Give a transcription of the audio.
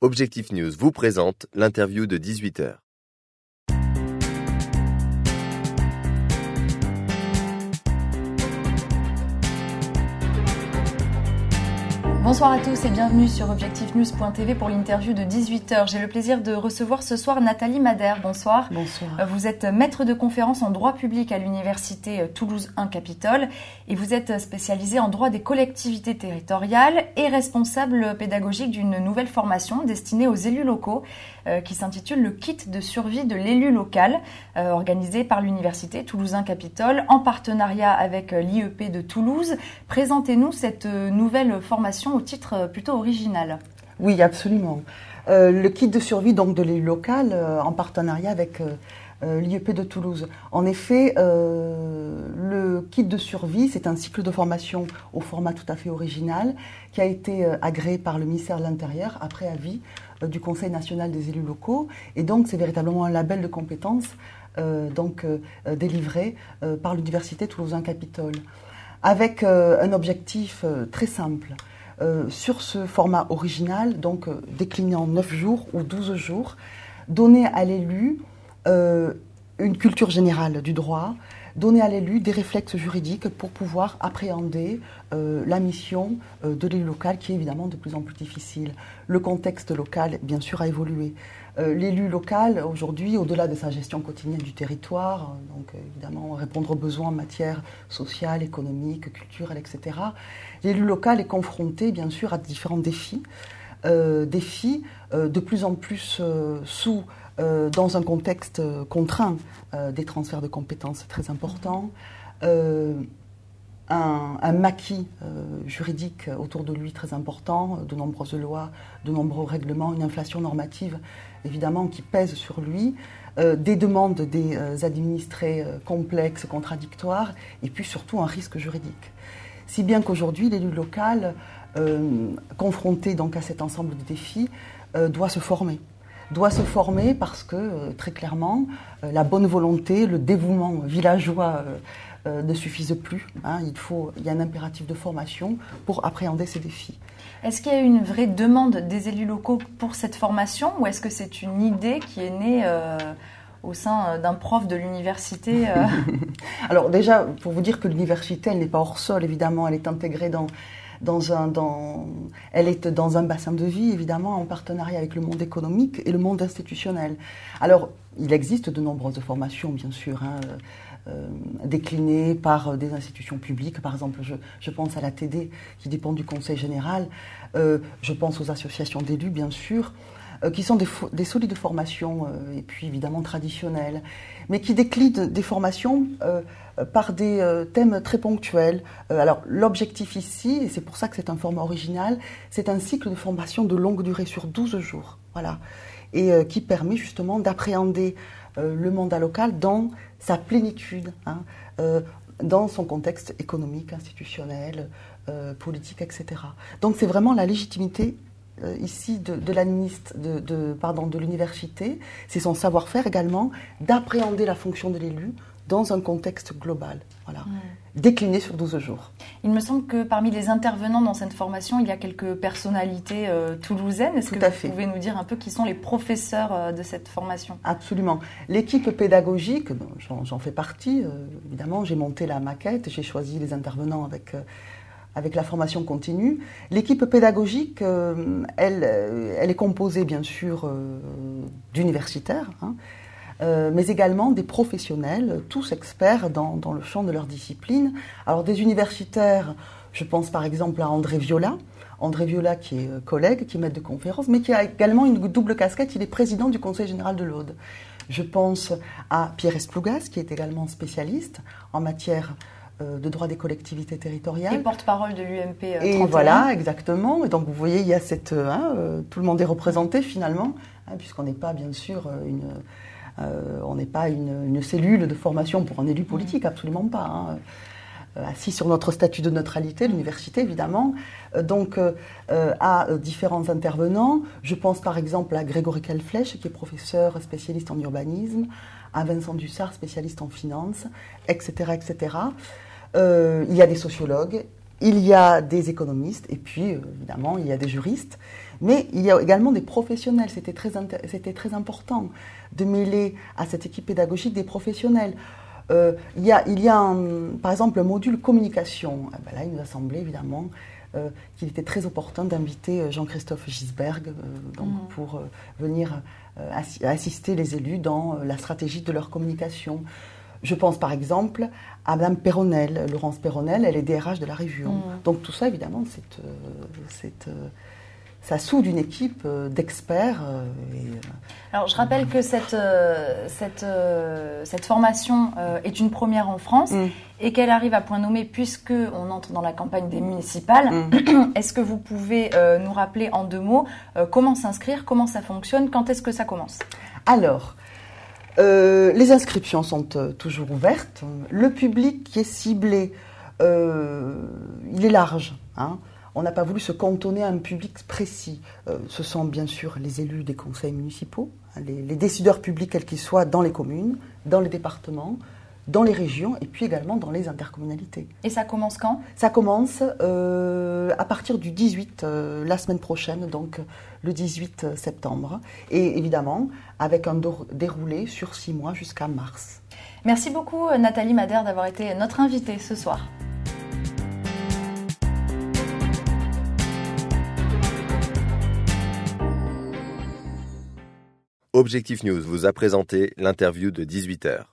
Objectif News vous présente l'interview de 18h. Bonsoir à tous et bienvenue sur objectifnews.tv pour l'interview de 18h. J'ai le plaisir de recevoir ce soir Nathalie Madère. Bonsoir. Bonsoir. Vous êtes maître de conférence en droit public à l'université Toulouse 1 Capitole et vous êtes spécialisée en droit des collectivités territoriales et responsable pédagogique d'une nouvelle formation destinée aux élus locaux qui s'intitule le kit de survie de l'élu local, organisé par l'université Toulouse 1 Capitole en partenariat avec l'IEP de Toulouse. Présentez-nous cette nouvelle formation au titre plutôt original. Oui, absolument. Le kit de survie donc, de l'élu local en partenariat avec l'IEP de Toulouse. En effet, le kit de survie, c'est un cycle de formation au format tout à fait original qui a été agréé par le ministère de l'Intérieur après avis du Conseil national des élus locaux. Et donc, c'est véritablement un label de compétences délivré par l'université Toulouse 1 Capitole. Avec un objectif très simple. Sur ce format original, donc décliné en 9 jours ou 12 jours, donner à l'élu une culture générale du droit, donner à l'élu des réflexes juridiques pour pouvoir appréhender la mission de l'élu local qui est évidemment de plus en plus difficile. Le contexte local, bien sûr, a évolué. L'élu local, aujourd'hui, au-delà de sa gestion quotidienne du territoire, donc évidemment répondre aux besoins en matière sociale, économique, culturelle, etc., l'élu local est confronté, bien sûr, à différents défis. De plus en plus dans un contexte contraint, des transferts de compétences très importants, un maquis juridique autour de lui très important, de nombreuses lois, de nombreux règlements, une inflation normative évidemment qui pèse sur lui, des demandes des administrés complexes, contradictoires, et puis surtout un risque juridique. Si bien qu'aujourd'hui, l'élu local, confronté donc à cet ensemble de défis, doit se former. Doit se former parce que, très clairement, la bonne volonté, le dévouement villageois ne suffisent plus. Il y a un impératif de formation pour appréhender ces défis. Est-ce qu'il y a une vraie demande des élus locaux pour cette formation ou est-ce que c'est une idée qui est née au sein d'un prof de l'université Alors déjà, pour vous dire que l'université, elle n'est pas hors sol, évidemment, elle est intégrée elle est dans un bassin de vie, évidemment, en partenariat avec le monde économique et le monde institutionnel. Alors, il existe de nombreuses formations, bien sûr, déclinées par des institutions publiques. Par exemple, je pense à la TD, qui dépend du Conseil général. Je pense aux associations d'élus, bien sûr, qui sont des solides formations, et puis évidemment traditionnelles, mais qui déclinent des formations par des thèmes très ponctuels. Alors l'objectif ici, et c'est pour ça que c'est un format original, c'est un cycle de formation de longue durée sur 12 jours, voilà, et qui permet justement d'appréhender le mandat local dans sa plénitude, dans son contexte économique, institutionnel, politique, etc. Donc c'est vraiment la légitimité ici de l'université, c'est son savoir-faire également d'appréhender la fonction de l'élu dans un contexte global, voilà, décliné sur 12 jours. Il me semble que parmi les intervenants dans cette formation, il y a quelques personnalités toulousaines. Est-ce que vous pouvez nous dire un peu qui sont les professeurs de cette formation ? Absolument. L'équipe pédagogique, j'en fais partie, évidemment, j'ai monté la maquette, j'ai choisi les intervenants avec la formation continue. L'équipe pédagogique, elle est composée bien sûr d'universitaires, mais également des professionnels, tous experts dans le champ de leur discipline. Alors des universitaires, je pense par exemple à André Viola qui est collègue, qui est maître de conférence, mais qui a également une double casquette, il est président du Conseil général de l'Aude. Je pense à Pierre Esplougas, qui est également spécialiste en matière de droit des collectivités territoriales. Et porte-parole de l'UMP 31. Et voilà, exactement. Et donc vous voyez, il y a tout le monde est représenté finalement, puisqu'on n'est pas bien sûr on n'est pas une cellule de formation pour un élu politique, absolument pas. Assis sur notre statut de neutralité, l'université évidemment, à différents intervenants. Je pense par exemple à Grégory Kelflech, qui est professeur spécialiste en urbanisme, à Vincent Dussart, spécialiste en finance, etc. etc. Il y a des sociologues, il y a des économistes et puis évidemment il y a des juristes, mais il y a également des professionnels. C'était très important de mêler à cette équipe pédagogique des professionnels. Il y a par exemple un module communication. Là, il nous a semblé évidemment qu'il était très opportun d'inviter Jean-Christophe Gisberg pour venir assister les élus dans la stratégie de leur communication. Je pense par exemple à Mme Perronnel, Laurence Perronnel, elle est DRH de la région. Donc tout ça, évidemment, ça soude une équipe d'experts. Alors je rappelle que cette formation est une première en France et qu'elle arrive à point nommé puisqu'on entre dans la campagne des municipales. Est-ce que vous pouvez nous rappeler en 2 mots comment s'inscrire, comment ça fonctionne, quand est-ce que ça commence ? Alors, les inscriptions sont toujours ouvertes. Le public qui est ciblé, il est large. On n'a pas voulu se cantonner à un public précis. Ce sont bien sûr les élus des conseils municipaux, les décideurs publics, quels qu'ils soient, dans les communes, dans les départements, dans les régions et puis également dans les intercommunalités. Et ça commence quand ? Ça commence à partir du 18, la semaine prochaine, donc le 18 septembre. Et évidemment, avec un déroulé sur 6 mois jusqu'à mars. Merci beaucoup Nathalie Madère d'avoir été notre invitée ce soir. Objectif News vous a présenté l'interview de 18h.